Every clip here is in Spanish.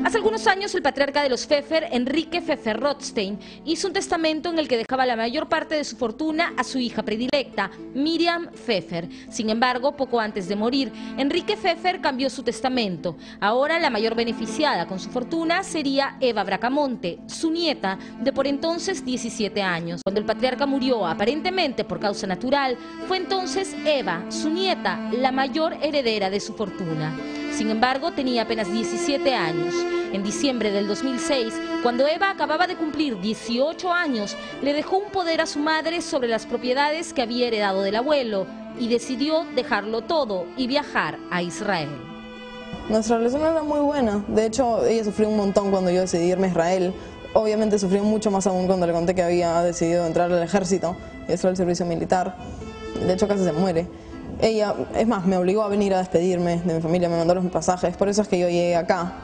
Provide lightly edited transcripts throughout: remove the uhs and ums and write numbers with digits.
Hace algunos años el patriarca de los Pfeffer, Enrique Pfeffer Rothstein, hizo un testamento en el que dejaba la mayor parte de su fortuna a su hija predilecta, Miriam Pfeffer. Sin embargo, poco antes de morir, Enrique Pfeffer cambió su testamento. Ahora la mayor beneficiada con su fortuna sería Eva Bracamonte, su nieta, de por entonces 17 años. Cuando el patriarca murió, aparentemente por causa natural, fue entonces Eva, su nieta, la mayor heredera de su fortuna. Sin embargo, tenía apenas 17 años. En diciembre del 2006, cuando Eva acababa de cumplir 18 años, le dejó un poder a su madre sobre las propiedades que había heredado del abuelo y decidió dejarlo todo y viajar a Israel. Nuestra relación era muy buena. De hecho, ella sufrió un montón cuando yo decidí irme a Israel. Obviamente sufrió mucho más aún cuando le conté que había decidido entrar al ejército y hacer el servicio militar. De hecho, casi se muere. Ella, es más, me obligó a venir a despedirme de mi familia, me mandó los pasajes, por eso es que yo llegué acá.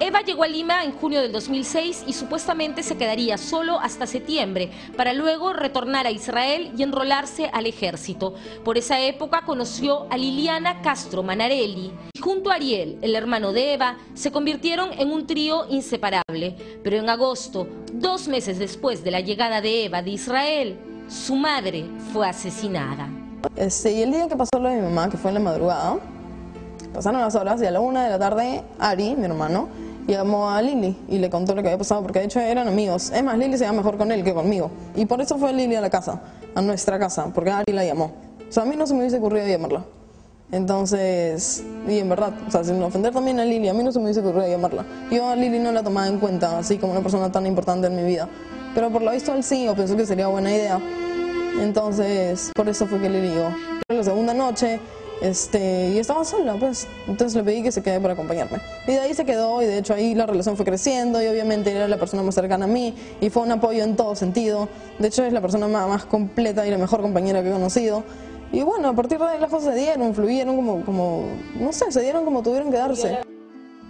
Eva llegó a Lima en junio del 2006 y supuestamente se quedaría solo hasta septiembre, para luego retornar a Israel y enrolarse al ejército. Por esa época conoció a Liliana Castro Manarelli y junto a Ariel, el hermano de Eva, se convirtieron en un trío inseparable. Pero en agosto, 2 meses después de la llegada de Eva de Israel, su madre fue asesinada. Y el día que pasó lo de mi mamá, que fue en la madrugada, pasaron las horas y a la 1 de la tarde, Ari, mi hermano, llamó a Lili y le contó lo que había pasado, porque de hecho eran amigos. Es más, Lili se llama mejor con él que conmigo. Y por eso fue Lili a la casa, a nuestra casa, porque Ari la llamó. O sea, a mí no se me hubiese ocurrido llamarla. Entonces, y en verdad, o sea, sin ofender también a Lili, a mí no se me hubiese ocurrido llamarla. Yo a Lili no la tomaba en cuenta, así como una persona tan importante en mi vida. Pero por lo visto él sí, o pensó que sería buena idea. Entonces, por eso fue que le digo. La segunda noche, y estaba sola, pues. Entonces le pedí que se quede para acompañarme. Y de ahí se quedó, y de hecho ahí la relación fue creciendo, y obviamente era la persona más cercana a mí, y fue un apoyo en todo sentido. De hecho es la persona más completa y la mejor compañera que he conocido. Y bueno, a partir de ahí las cosas se dieron, fluyeron no sé, se dieron como tuvieron que darse.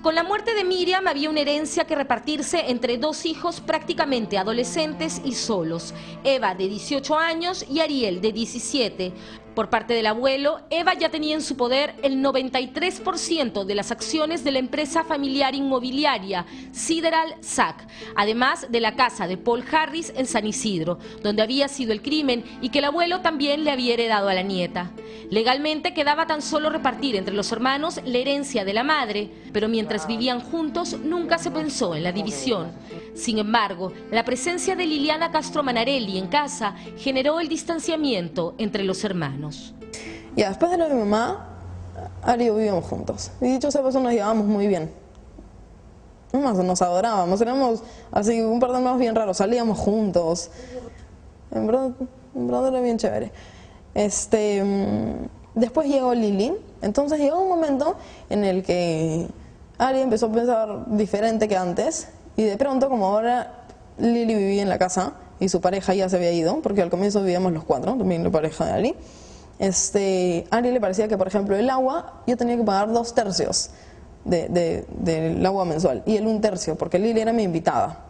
Con la muerte de Miriam había una herencia que repartirse entre 2 hijos prácticamente adolescentes y solos, Eva de 18 años y Ariel de 17. Por parte del abuelo, Eva ya tenía en su poder el 93% de las acciones de la empresa familiar inmobiliaria Sideral Sac, además de la casa de Paul Harris en San Isidro, donde había sido el crimen y que el abuelo también le había heredado a la nieta. Legalmente quedaba tan solo repartir entre los hermanos la herencia de la madre, pero mientras vivían juntos nunca se pensó en la división. Sin embargo, la presencia de Liliana Castro Manarelli en casa generó el distanciamiento entre los hermanos. Ya, después de lo de mi mamá, Ari y yo vivíamos juntos. Y dicho sea paso, nos llevábamos muy bien. Además, nos adorábamos, éramos así un par de hermanos bien raros, salíamos juntos. En verdad era bien chévere. Después llegó Lili, entonces llegó un momento en el que Ari empezó a pensar diferente que antes. Y de pronto, como ahora Lili vivía en la casa y su pareja ya se había ido, porque al comienzo vivíamos los 4, también la pareja de Ari, a Ari le parecía que, por ejemplo, el agua, yo tenía que pagar 2/3 del agua mensual y él 1/3, porque Lili era mi invitada.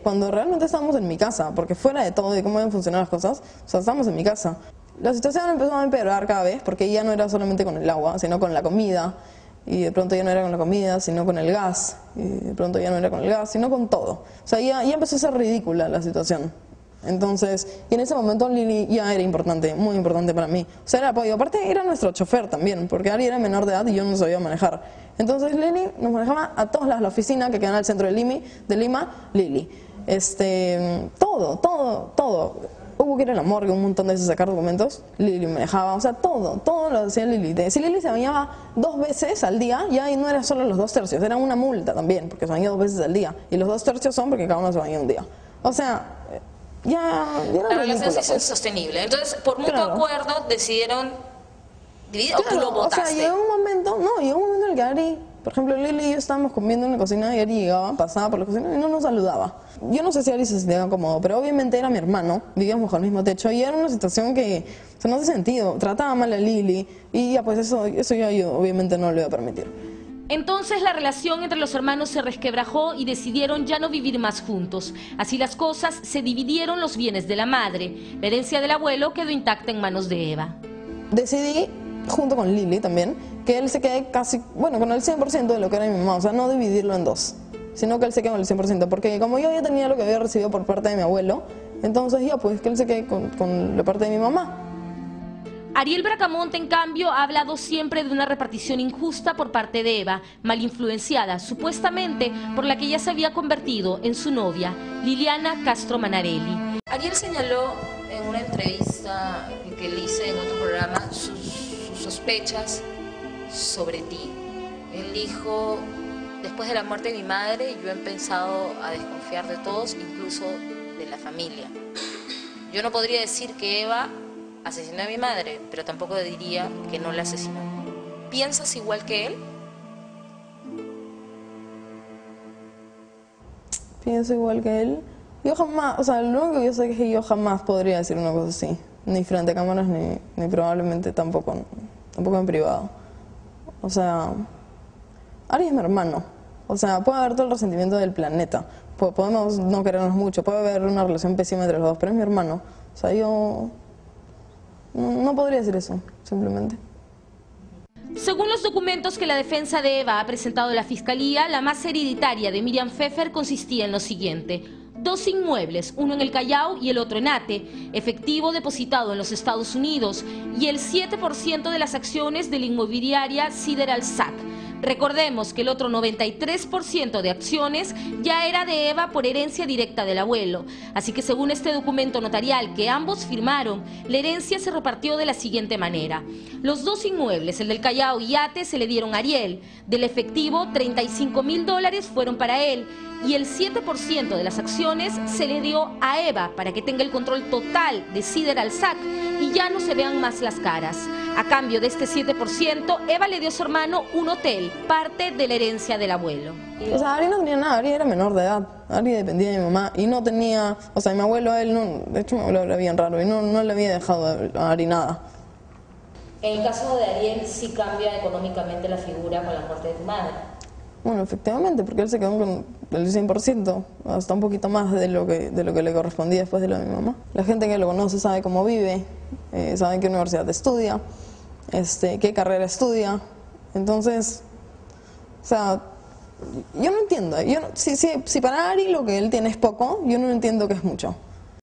Cuando realmente estábamos en mi casa, porque fuera de todo, de cómo deben funcionar las cosas, o sea, estábamos en mi casa. La situación empezó a empeorar cada vez, porque ya no era solamente con el agua, sino con la comida. Y de pronto ya no era con la comida, sino con el gas. Y de pronto ya no era con el gas, sino con todo. O sea, ya empezó a ser ridícula la situación. Entonces, y en ese momento Lili ya era importante, muy importante para mí. O sea, era apoyo. Aparte, era nuestro chofer también, porque Ari era menor de edad y yo no sabía manejar. Entonces, Lili nos manejaba a todas las la oficina que queda al centro de Lima, Lili. Todo. Hubo que ir a la morgue un montón de veces a sacar documentos, Lili manejaba, o sea, todo lo hacía Lili. Si Lili se bañaba 2 veces al día, ya no era solo los 2/3, era una multa también, porque se bañó 2 veces al día. Y los 2/3 son porque cada uno se bañó un día. O sea, ya era la relación es insostenible. Entonces, por mutuo acuerdo, decidieron dividir, o tú lo votaste. O sea, llegó un momento en el que Ari, por ejemplo, Lili y yo estábamos comiendo en la cocina y Ari llegaba, pasaba por la cocina y no nos saludaba. Yo no sé si Ari se sentía cómodo, pero obviamente era mi hermano, vivíamos bajo el mismo techo y era una situación que no hace sentido. Trataba mal a Lili y ya pues eso yo obviamente no lo iba a permitir. Entonces la relación entre los hermanos se resquebrajó y decidieron ya no vivir más juntos. Así las cosas, se dividieron los bienes de la madre. La herencia del abuelo quedó intacta en manos de Eva. Decidí, junto con Lili también, que él se quede casi, bueno, con el 100% de lo que era mi mamá, o sea, no dividirlo en dos, sino que él se quede con el 100%, porque como yo ya tenía lo que había recibido por parte de mi abuelo, entonces ya pues que él se quede con la parte de mi mamá. Ariel Bracamonte, en cambio, ha hablado siempre de una repartición injusta por parte de Eva, mal influenciada, supuestamente, por la que ella se había convertido en su novia, Liliana Castro Manarelli. Ariel señaló en una entrevista que le hice en otro programa sus sospechas sobre ti. Él dijo: después de la muerte de mi madre, yo he empezado a desconfiar de todos, incluso de la familia. Yo no podría decir que Eva asesinó a mi madre, pero tampoco diría que no la asesinó. ¿Piensas igual que él? Pienso igual que él. Yo jamás, o sea, lo único que yo sé es que yo jamás podría decir una cosa así. Ni frente a cámaras, ni probablemente tampoco en privado. O sea, Ari es mi hermano. O sea, puede haber todo el resentimiento del planeta. Podemos no querernos mucho, puede haber una relación pésima entre los dos, pero es mi hermano. O sea, yo no podría decir eso, simplemente. Según los documentos que la defensa de Eva ha presentado a la Fiscalía, la masa hereditaria de Miriam Pfeffer consistía en lo siguiente: 2 inmuebles, uno en el Callao y el otro en Ate, efectivo depositado en los Estados Unidos y el 7% de las acciones de la inmobiliaria Sideral SAC. Recordemos que el otro 93% de acciones ya era de Eva por herencia directa del abuelo. Así que según este documento notarial que ambos firmaron, la herencia se repartió de la siguiente manera. Los 2 inmuebles, el del Callao y Ate, se le dieron a Ariel. Del efectivo, $35.000 fueron para él. Y el 7% de las acciones se le dio a Eva para que tenga el control total de Sideral SAC y ya no se vean más las caras. A cambio de este 7%, Eva le dio a su hermano un hotel, parte de la herencia del abuelo. O sea, Ari no tenía nada, Ari era menor de edad. Ari dependía de mi mamá y no tenía, o sea, mi abuelo, él no, de hecho mi abuelo era bien raro y no le había dejado a Ari nada. En el caso de Ariel, sí cambia económicamente la figura con la muerte de tu madre. Bueno, efectivamente, porque él se quedó con el 100%, hasta un poquito más de lo que le correspondía después de lo de mi mamá. La gente que lo conoce sabe cómo vive, sabe en qué universidad estudia, qué carrera estudia. Entonces, o sea, yo no entiendo. Si para Ari lo que él tiene es poco, yo no entiendo que es mucho.